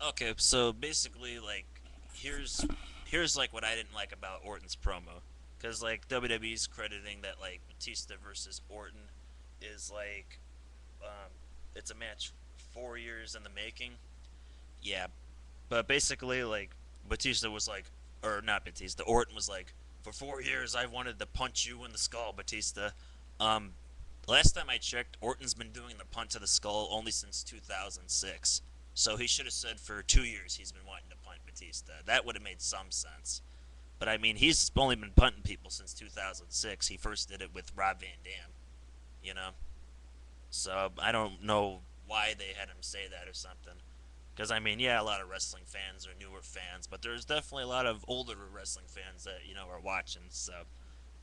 Okay, so basically, like, here's here's like what I didn't like about Orton's promo, because like WWE's crediting that like Batista versus Orton is like, um, it's a match 4 years in the making. Yeah, but basically like Batista was like, or not Batista, Orton was like, for 4 years I wanted to punch you in the skull, Batista. Um, Last time I checked, Orton's been doing the punt to the skull only since 2006. So he should have said for 2 years he's been wanting to punt Batista. That would have made some sense. But I mean, he's only been punting people since 2006. He first did it with Rob Van Dam, you know? So I don't know why they had him say that or something. Because I mean, yeah, a lot of wrestling fans are newer fans, but there's definitely a lot of older wrestling fans that are watching. So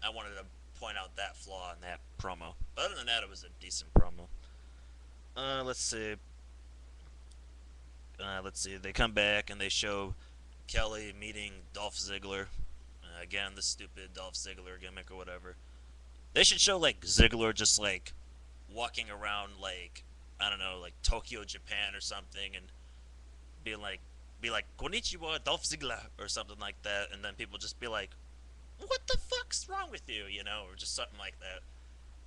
I wanted to point out that flaw in that promo. But other than that, it was a decent promo. Let's see. Let's see. They come back and they show Kelly meeting Dolph Ziggler. Again, the stupid Dolph Ziggler gimmick or whatever. They should show like Ziggler just like walking around like, I don't know, like Tokyo, Japan or something, and be like Konnichiwa Dolph Ziggler or something like that, and then people just be like, what the fuck's wrong with you, or just something like that,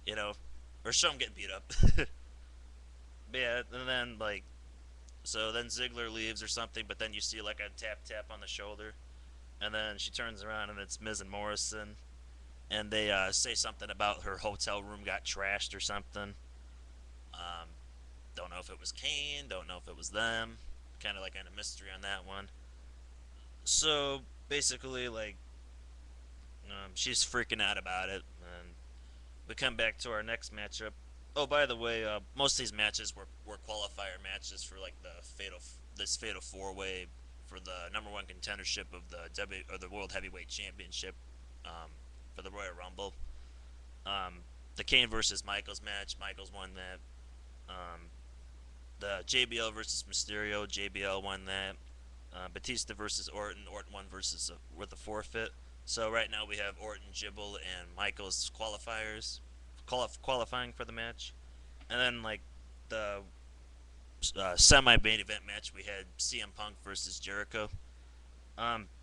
you know, or show him getting beat up. But yeah, and then like, so then Ziggler leaves or something, but then you see like a tap tap on the shoulder, and then she turns around and it's Miz and Morrison, and they say something about her hotel room got trashed or something. Um, don't know if it was Kane, don't know if it was them. Kind of like a mystery on that one. So basically, like, she's freaking out about it, and we come back to our next matchup. Oh, by the way, most of these matches were qualifier matches for like this fatal four way for the number one contendership of the World Heavyweight Championship, um, for the Royal Rumble. Um, the Kane versus Michaels match, Michaels won that. Um, the JBL versus Mysterio, JBL won that. Batista versus Orton, Orton won versus with a forfeit. So right now we have Orton, Jibble, and Michaels qualifying for the match, and then like the semi-main event match we had CM Punk versus Jericho.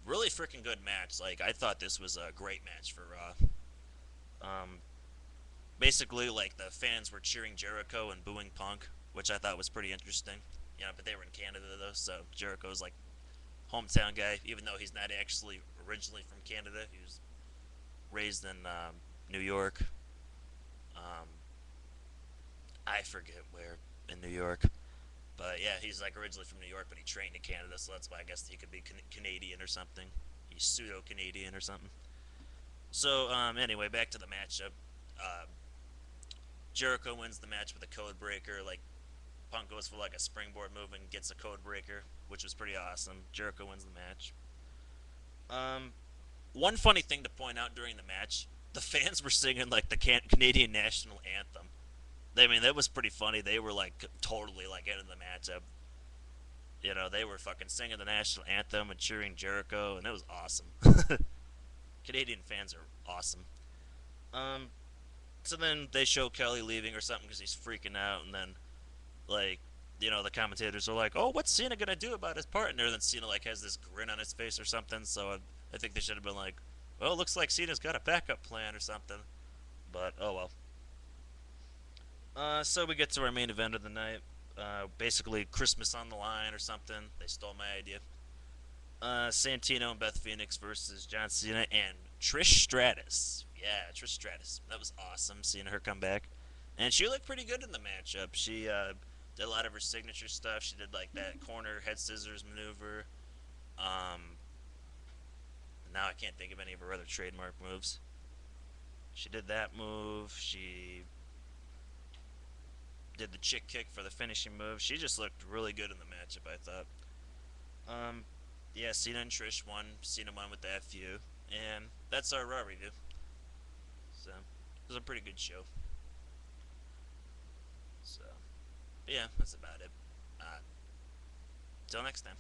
Really freaking good match. Like I thought this was a great match for Raw. Basically, like the fans were cheering Jericho and booing Punk, which I thought was pretty interesting. But they were in Canada though, so Jericho's like hometown guy, even though he's not actually originally from Canada. He was raised in New York. Um, I forget where in New York, but yeah, he's like originally from New York, but he trained in Canada, so that's why I guess he could be Canadian or something. He's pseudo Canadian or something. So anyway, back to the matchup. Uh, Jericho wins the match with a code breaker. Like Punk goes for like a springboard move and gets a code breaker, which was pretty awesome. Jericho wins the match. Um, One funny thing to point out during the match, the fans were singing like the Canadian national anthem. I mean, that was pretty funny. They were like totally like into the matchup. They were fucking singing the national anthem and cheering Jericho, and it was awesome. Canadian fans are awesome. Um, so then they show Kelly leaving or something because he's freaking out, and then like, the commentators are like, "Oh, what's Cena gonna do about his partner?" And then Cena like has this grin on his face or something. So I think they should have been like, "Well, it looks like Cena's got a backup plan or something." But oh well. So we get to our main event of the night. Basically, Christmas on the line or something. They stole my idea. Santino and Beth Phoenix versus John Cena and Trish Stratus. Yeah, Trish Stratus. That was awesome seeing her come back. And she looked pretty good in the matchup. She did a lot of her signature stuff. She did like that corner head scissors maneuver. Um, Now I can't think of any of her other trademark moves. She did that move. She did the chick kick for the finishing move. She just looked really good in the matchup, I thought. Um, yeah, Cena and Trish won. Cena won with the FU. And that's our Raw review. So, it was a pretty good show. So, yeah, that's about it. Uh, till next time.